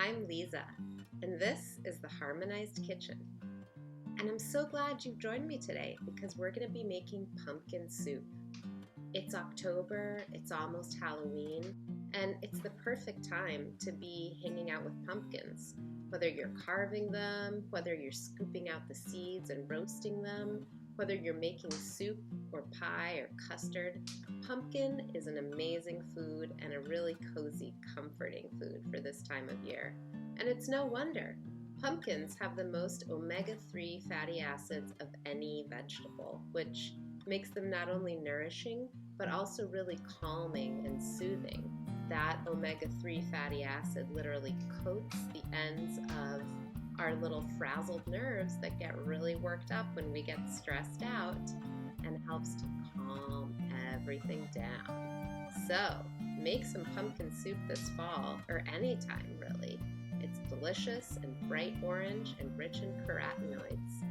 I'm Lisa, and this is the Harmonized Kitchen. And I'm so glad you've joined me today because we're going to be making pumpkin soup. It's October, it's almost Halloween, and it's the perfect time to be hanging out with pumpkins. Whether you're carving them, whether you're scooping out the seeds and roasting them, whether you're making soup or pie or custard, pumpkin is an amazing food and a really cozy, comforting food for this time of year. And it's no wonder. Pumpkins have the most omega-3 fatty acids of any vegetable, which makes them not only nourishing, but also really calming and soothing. That omega-3 fatty acid literally coats the ends of our little frazzled nerves that get really worked up when we get stressed out and helps to calm everything down. So, make some pumpkin soup this fall, or anytime really. It's delicious and bright orange and rich in carotenoids.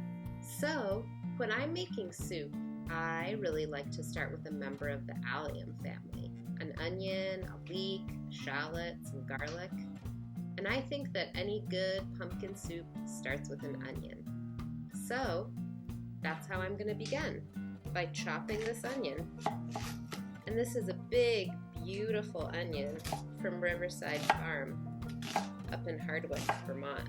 So, when I'm making soup, I really like to start with a member of the allium family. An onion, a leek, shallots, and garlic. And I think that any good pumpkin soup starts with an onion. So, that's how I'm going to begin, by chopping this onion. And this is a big, beautiful onion from Riverside Farm up in Hardwick, Vermont.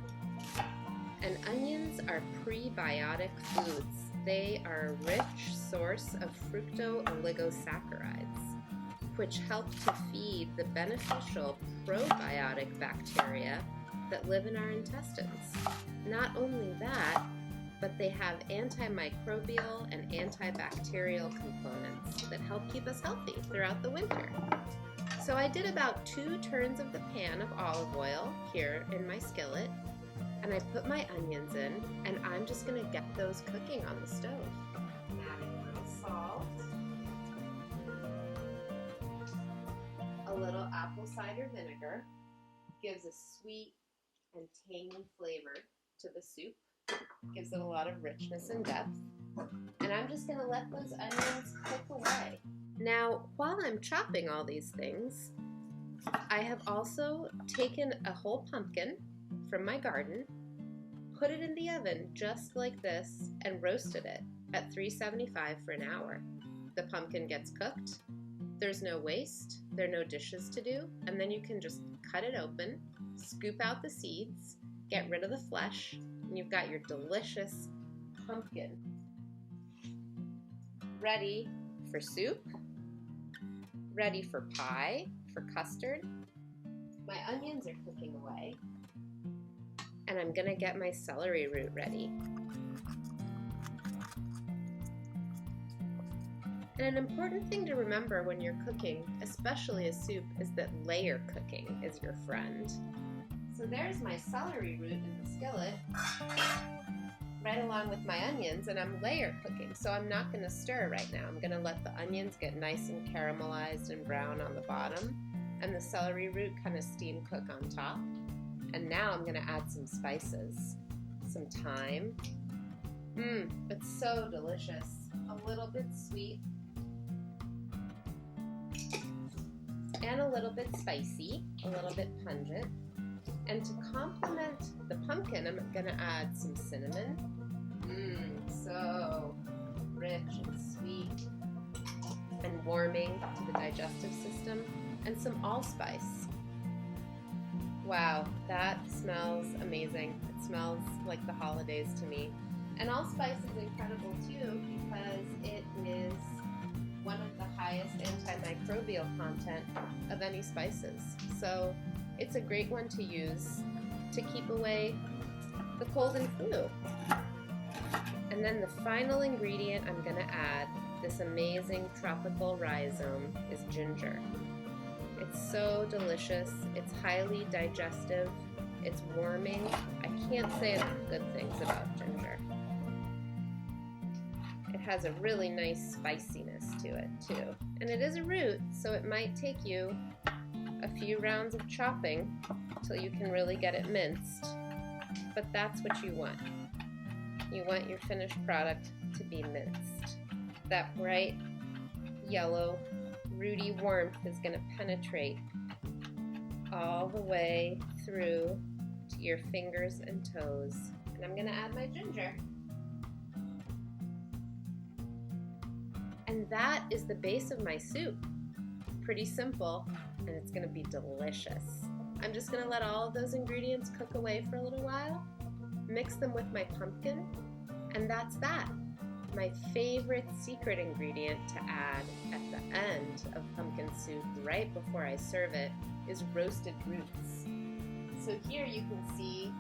And onions are prebiotic foods. They are a rich source of fructooligosaccharides, which help to feed the beneficial probiotic bacteria that live in our intestines. Not only that, but they have antimicrobial and antibacterial components that help keep us healthy throughout the winter. So I did about 2 turns of the pan of olive oil here in my skillet, and I put my onions in, and I'm just going to get those cooking on the stove. Adding a little salt, a little apple cider vinegar, gives a sweet and tangy flavor to the soup, gives it a lot of richness and depth, and I'm just going to let those onions cook away. Now, while I'm chopping all these things, I have also taken a whole pumpkin from my garden, put it in the oven just like this, and roasted it at 375 for an hour. The pumpkin gets cooked, there's no waste, there are no dishes to do, and then you can just cut it open, scoop out the seeds, get rid of the flesh, and you've got your delicious pumpkin ready for soup, ready for pie, for custard. My onions are cooking away, and I'm gonna get my celery root ready. And an important thing to remember when you're cooking, especially a soup, is that layer cooking is your friend. So there's my celery root in the skillet, right along with my onions, and I'm layer cooking, so I'm not gonna stir right now. I'm gonna let the onions get nice and caramelized and brown on the bottom, and the celery root kind of steam cook on top. And now I'm gonna add some spices, some thyme. It's so delicious. A little bit sweet and a little bit spicy, a little bit pungent. And to complement the pumpkin, I'm gonna add some cinnamon. So rich and sweet and warming to the digestive system, and some allspice. Wow, that smells amazing. It smells like the holidays to me. And allspice is incredible too because it is one of the highest antimicrobial content of any spices. So it's a great one to use to keep away the cold and flu. And then the final ingredient I'm gonna add, this amazing tropical rhizome, is ginger. It's so delicious, it's highly digestive, it's warming. I can't say enough good things about ginger. It has a really nice spiciness to it too. And it is a root, so it might take you a few rounds of chopping till you can really get it minced. But that's what you want. You want your finished product to be minced. That bright yellow rooty warmth is going to penetrate all the way through to your fingers and toes. And I'm gonna add my ginger. And that is the base of my soup. Pretty simple, and it's gonna be delicious. I'm just gonna let all of those ingredients cook away for a little while, mix them with my pumpkin, and that's that. My favorite secret ingredient to add at the end of pumpkin soup, right before I serve it, is roasted roots. So here you can see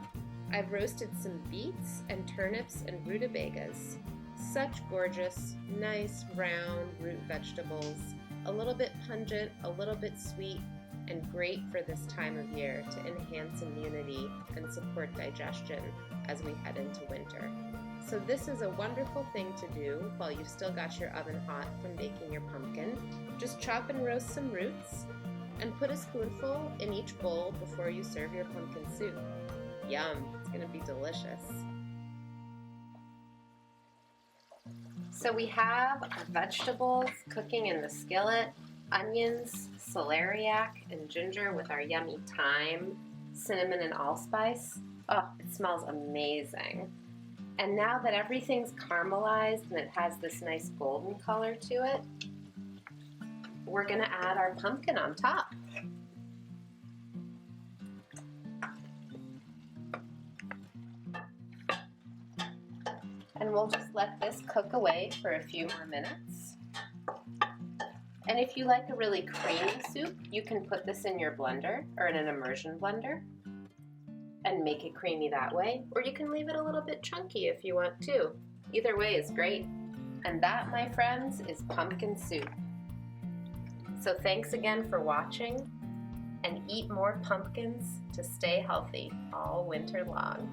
I've roasted some beets and turnips and rutabagas. Such gorgeous, nice, round root vegetables, a little bit pungent, a little bit sweet, and great for this time of year to enhance immunity and support digestion as we head into winter. So this is a wonderful thing to do while you've still got your oven hot from baking your pumpkin. Just chop and roast some roots and put a spoonful in each bowl before you serve your pumpkin soup. Yum, it's gonna be delicious. So we have our vegetables cooking in the skillet, onions, celeriac, and ginger with our yummy thyme, cinnamon, and allspice. Oh, it smells amazing. And now that everything's caramelized and it has this nice golden color to it, we're gonna add our pumpkin on top. And we'll just let this cook away for a few more minutes. And if you like a really creamy soup, you can put this in your blender or in an immersion blender and make it creamy that way, or you can leave it a little bit chunky if you want to. Either way is great. And that, my friends, is pumpkin soup. So thanks again for watching, and eat more pumpkins to stay healthy all winter long.